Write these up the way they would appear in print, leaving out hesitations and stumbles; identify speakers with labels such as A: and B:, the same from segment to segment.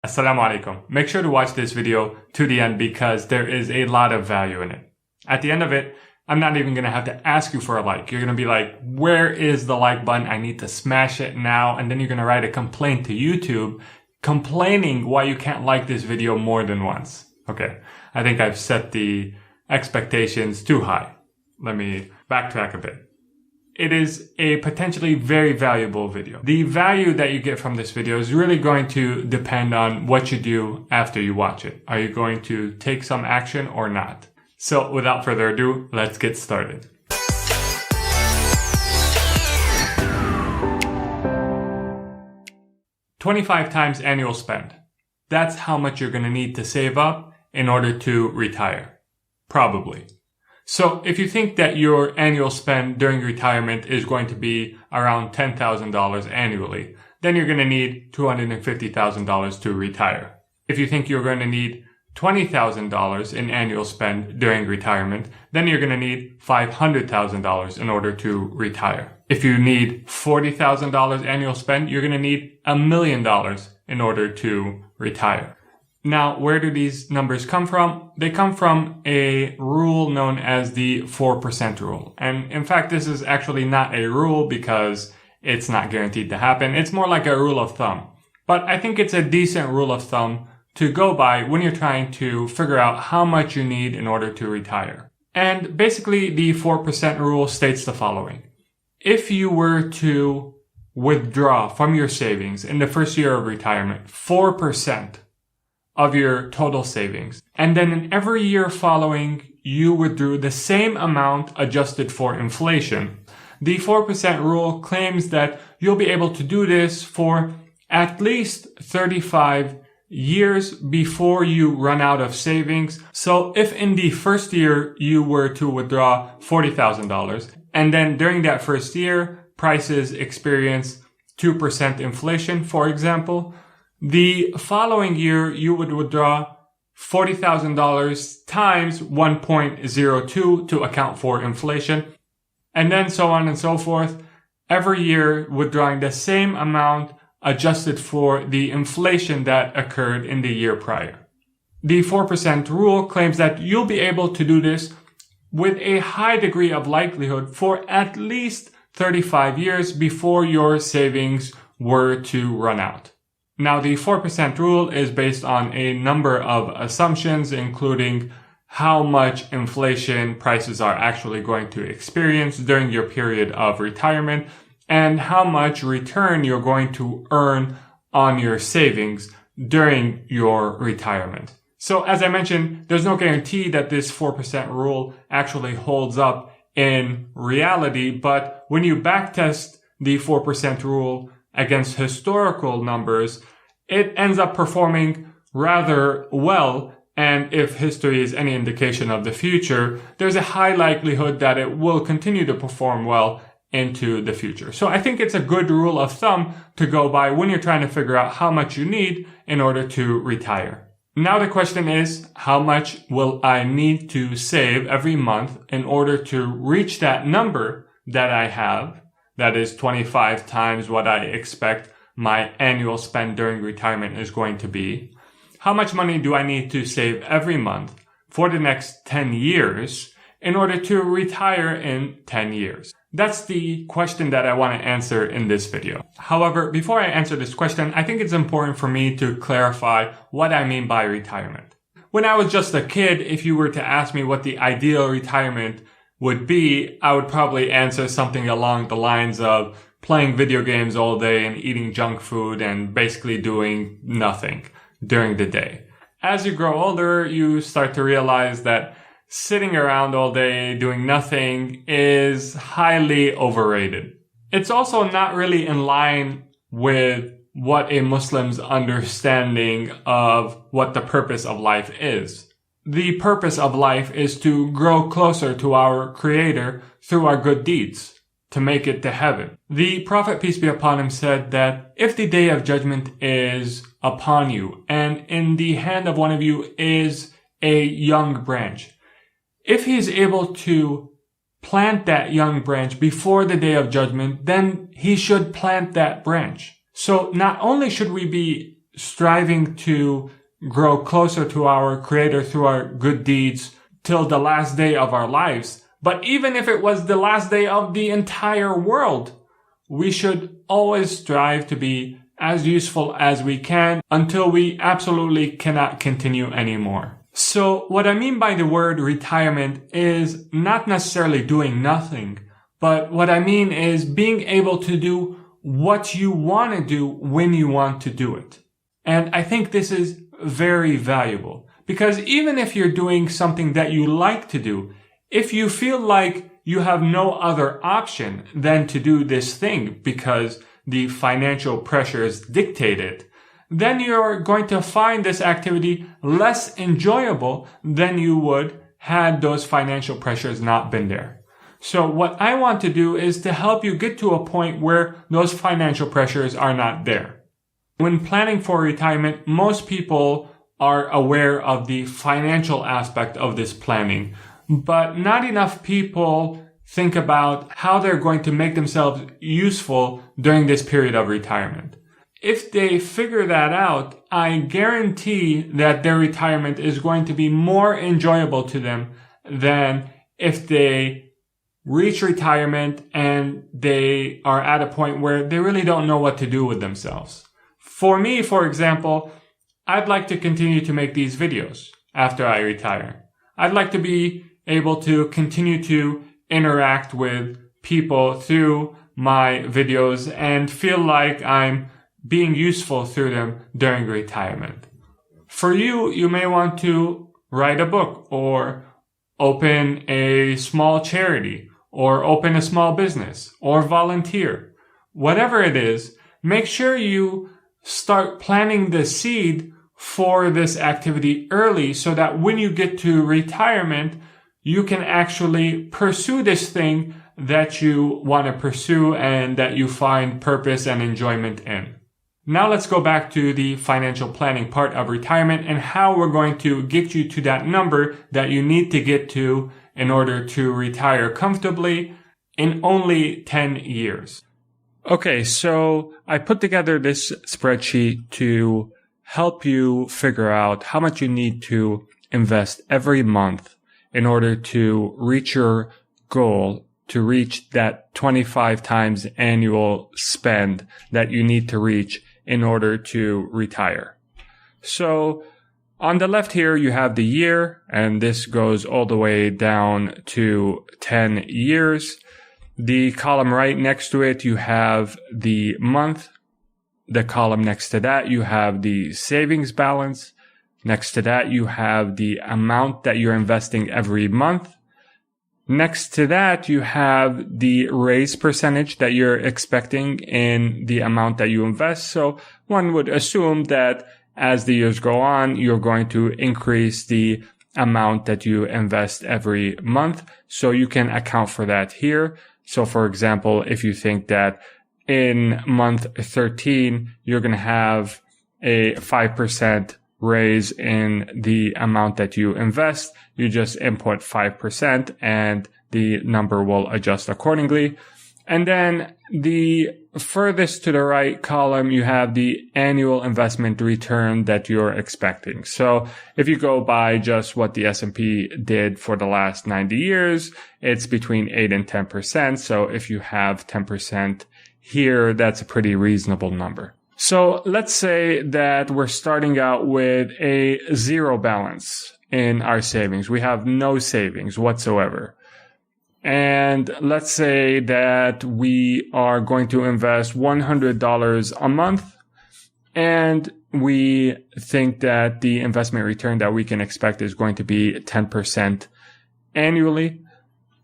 A: Assalamu alaikum. Make sure to watch this video to the end because there is a lot of value in it. At the end of it, I'm not even going to have to ask you for a like. You're going to be like, where is the like button? I need to smash it now. And then you're going to write a complaint to YouTube complaining why you can't like this video more than once. Okay. I think I've set the expectations too high. Let me backtrack a bit. It is a potentially very valuable video. The value that you get from this video is really going to depend on what you do after you watch it. Are you going to take some action or not? So without further ado, let's get started. $25 times annual spend. That's how much you're going to need to save up in order to retire. Probably. So if you think that your annual spend during retirement is going to be around $10,000 annually, then you're going to need $250,000 to retire. If you think you're going to need $20,000 in annual spend during retirement, then you're going to need $500,000 in order to retire. If you need $40,000 annual spend, you're going to need $1 million in order to retire. Now, where do these numbers come from? They come from a rule known as the 4% rule. And in fact, this is actually not a rule because it's not guaranteed to happen. It's more like a rule of thumb. But I think it's a decent rule of thumb to go by when you're trying to figure out how much you need in order to retire. And basically, the 4% rule states the following. If you were to withdraw from your savings in the first year of retirement, 4% of your total savings, and then in every year following, you withdrew the same amount adjusted for inflation, the 4% rule claims that you'll be able to do this for at least 35 years before you run out of savings. So if in the first year you were to withdraw $40,000, and then during that first year, prices experience 2% inflation, for example, the following year you would withdraw $40,000 times 1.02 to account for inflation, and then so on and so forth, every year withdrawing the same amount adjusted for the inflation that occurred in the year prior. The 4% rule claims that you'll be able to do this with a high degree of likelihood for at least 35 years before your savings were to run out. Now, the 4% rule is based on a number of assumptions, including how much inflation prices are actually going to experience during your period of retirement and how much return you're going to earn on your savings during your retirement. So as I mentioned, there's no guarantee that this 4% rule actually holds up in reality, but when you backtest the 4% rule against historical numbers, it ends up performing rather well. And if history is any indication of the future, there's a high likelihood that it will continue to perform well into the future. So I think it's a good rule of thumb to go by when you're trying to figure out how much you need in order to retire. Now the question is, how much will I need to save every month in order to reach that number that I have? That is 25 times what I expect my annual spend during retirement is going to be. How much money do I need to save every month for the next 10 years in order to retire in 10 years? That's the question that I want to answer in this video. However, before I answer this question, I think it's important for me to clarify what I mean by retirement. When I was just a kid, if you were to ask me what the ideal retirement would be, I would probably answer something along the lines of playing video games all day and eating junk food and basically doing nothing during the day. As you grow older, you start to realize that sitting around all day doing nothing is highly overrated. It's also not really in line with what a Muslim's understanding of what the purpose of life is. The purpose of life is to grow closer to our Creator through our good deeds, to make it to heaven. The Prophet, peace be upon him, said that if the day of judgment is upon you and in the hand of one of you is a young branch, if he is able to plant that young branch before the day of judgment, then he should plant that branch. So not only should we be striving to grow closer to our Creator through our good deeds till the last day of our lives. But even if it was the last day of the entire world, we should always strive to be as useful as we can until we absolutely cannot continue anymore. So what I mean by the word retirement is not necessarily doing nothing, but what I mean is being able to do what you want to do when you want to do it. And I think this is very valuable because even if you're doing something that you like to do, if you feel like you have no other option than to do this thing because the financial pressures dictate it, then you're going to find this activity less enjoyable than you would had those financial pressures not been there. So what I want to do is to help you get to a point where those financial pressures are not there. When planning for retirement, most people are aware of the financial aspect of this planning, but not enough people think about how they're going to make themselves useful during this period of retirement. If they figure that out, I guarantee that their retirement is going to be more enjoyable to them than if they reach retirement and they are at a point where they really don't know what to do with themselves. For me, for example, I'd like to continue to make these videos after I retire. I'd like to be able to continue to interact with people through my videos and feel like I'm being useful through them during retirement. For you, you may want to write a book or open a small charity or open a small business or volunteer. Whatever it is, make sure you start planting the seed for this activity early so that when you get to retirement, you can actually pursue this thing that you want to pursue and that you find purpose and enjoyment in. Now let's go back to the financial planning part of retirement and how we're going to get you to that number that you need to get to in order to retire comfortably in only 10 years. Okay, so I put together this spreadsheet to help you figure out how much you need to invest every month in order to reach your goal, to reach that 25 times annual spend that you need to reach in order to retire. So on the left here, you have the year, and this goes all the way down to 10 years. The column right next to it, you have the month. The column next to that, you have the savings balance. Next to that, you have the amount that you're investing every month. Next to that, you have the raise percentage that you're expecting in the amount that you invest. So one would assume that as the years go on, you're going to increase the amount that you invest every month. So you can account for that here. So for example, if you think that in month 13, you're going to have a 5% raise in the amount that you invest, you just input 5% and the number will adjust accordingly. And then the furthest to the right column, you have the annual investment return that you're expecting. So if you go by just what the S&P did for the last 90 years, it's between 8 and 10%. So if you have 10% here, that's a pretty reasonable number. So let's say that we're starting out with a zero balance in our savings. We have no savings whatsoever. And let's say that we are going to invest $100 a month, and we think that the investment return that we can expect is going to be 10% annually.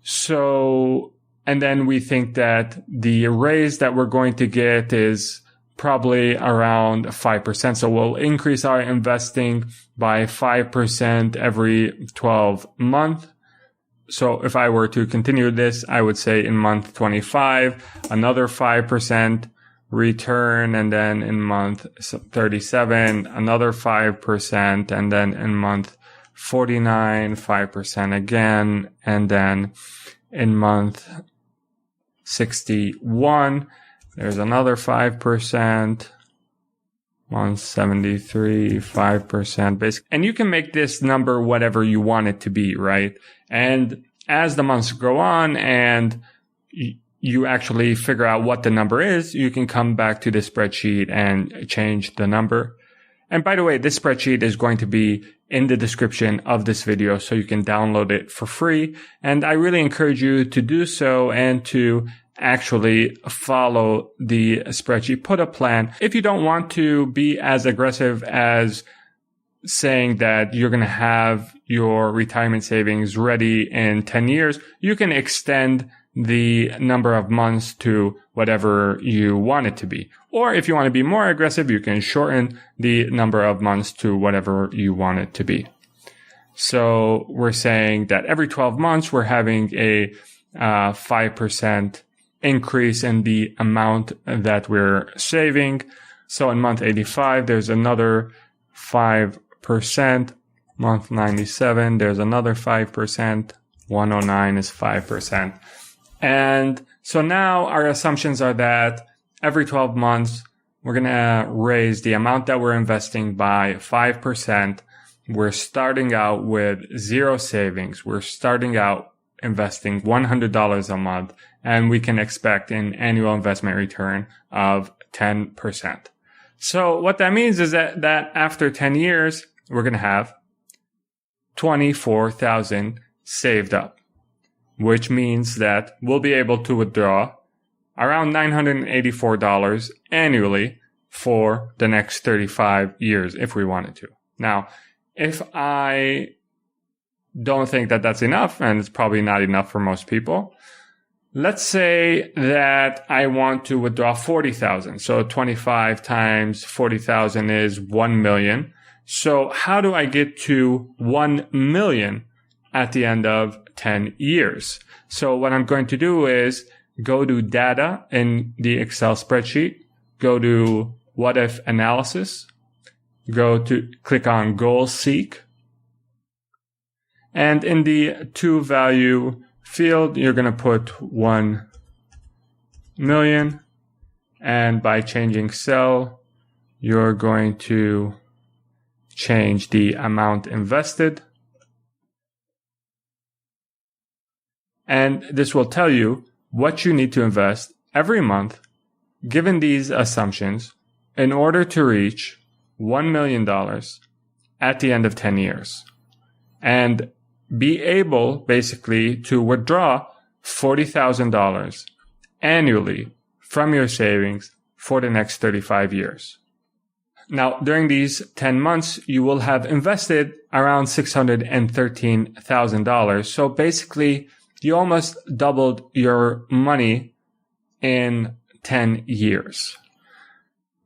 A: So, and then we think that the raise that we're going to get is probably around 5%. So we'll increase our investing by 5% every 12 months. So if I were to continue this, I would say in month 25, another 5% return. And then in month 37, another 5%. And then in month 49, 5% again. And then in month 61, there's another 5%. 173, 5% basic. And you can make this number whatever you want it to be, right? And as the months go on and you actually figure out what the number is, you can come back to the spreadsheet and change the number. And by the way, this spreadsheet is going to be in the description of this video, so you can download it for free. And I really encourage you to do so and to actually follow the spreadsheet, put a plan. If you don't want to be as aggressive as saying that you're going to have your retirement savings ready in 10 years, you can extend the number of months to whatever you want it to be. Or if you want to be more aggressive, you can shorten the number of months to whatever you want it to be. So we're saying that every 12 months, we're having a 5% increase in the amount that we're saving. So in month 85, there's another 5%. Month 97, there's another 5%. 109 is 5%. And so now our assumptions are that every 12 months, we're going to raise the amount that we're investing by 5%. We're starting out with zero savings. We're starting out investing $100 a month, and we can expect an annual investment return of 10%. So what that means is that after 10 years, we're going to have $24,000 saved up, which means that we'll be able to withdraw around $984 annually for the next 35 years if we wanted to. Now, if I don't think that that's enough, and it's probably not enough for most people, let's say that I want to withdraw $40,000. So 25 times 40,000 is 1 million. So how do I get to 1 million at the end of 10 years? So what I'm going to do is go to data in the Excel spreadsheet, go to what if analysis, click on goal seek. And in the to value field, you're going to put 1 million. And by changing cell, you're going to change the amount invested. And this will tell you what you need to invest every month, given these assumptions, in order to reach $1 million at the end of 10 years. And be able, basically, to withdraw $40,000 annually from your savings for the next 35 years. Now, during these 10 months, you will have invested around $613,000. So basically, you almost doubled your money in 10 years.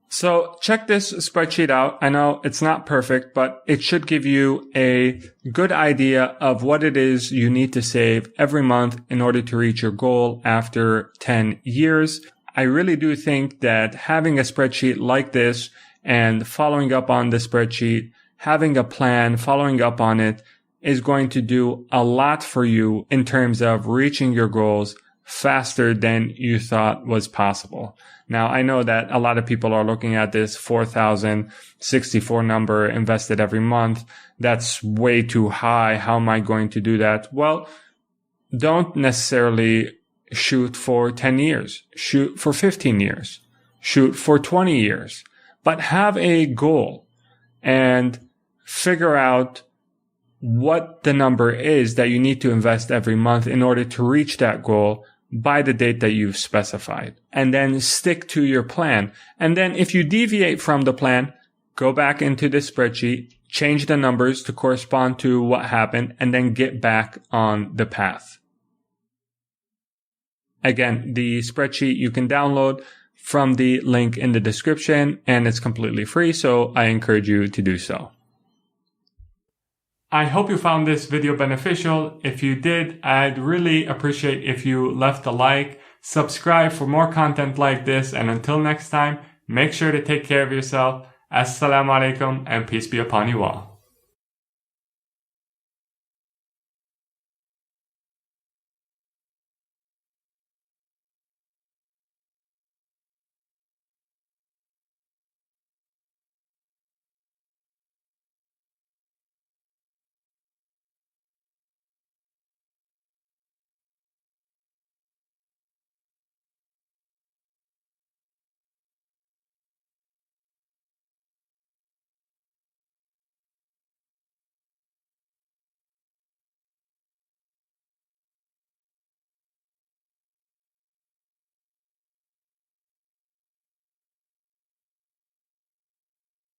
A: So check this spreadsheet out. I know it's not perfect, but it should give you a good idea of what it is you need to save every month in order to reach your goal after 10 years. I really do think that having a spreadsheet like this and following up on the spreadsheet, having a plan, following up on it is going to do a lot for you in terms of reaching your goals faster than you thought was possible. Now, I know that a lot of people are looking at this 4,064 number invested every month. That's way too high. How am I going to do that? Well, don't necessarily shoot for 10 years. Shoot for 15 years. Shoot for 20 years. But have a goal and figure out what the number is that you need to invest every month in order to reach that goal by the date that you've specified. And then stick to your plan. And then if you deviate from the plan, go back into the spreadsheet, change the numbers to correspond to what happened, and then get back on the path. Again, the spreadsheet you can download from the link in the description, and it's completely free, so I encourage you to do so. I hope you found this video beneficial. If you did, I'd really appreciate if you left a like, subscribe for more content like this, and until next time, make sure to take care of yourself. Assalamu alaikum, and peace be upon you all.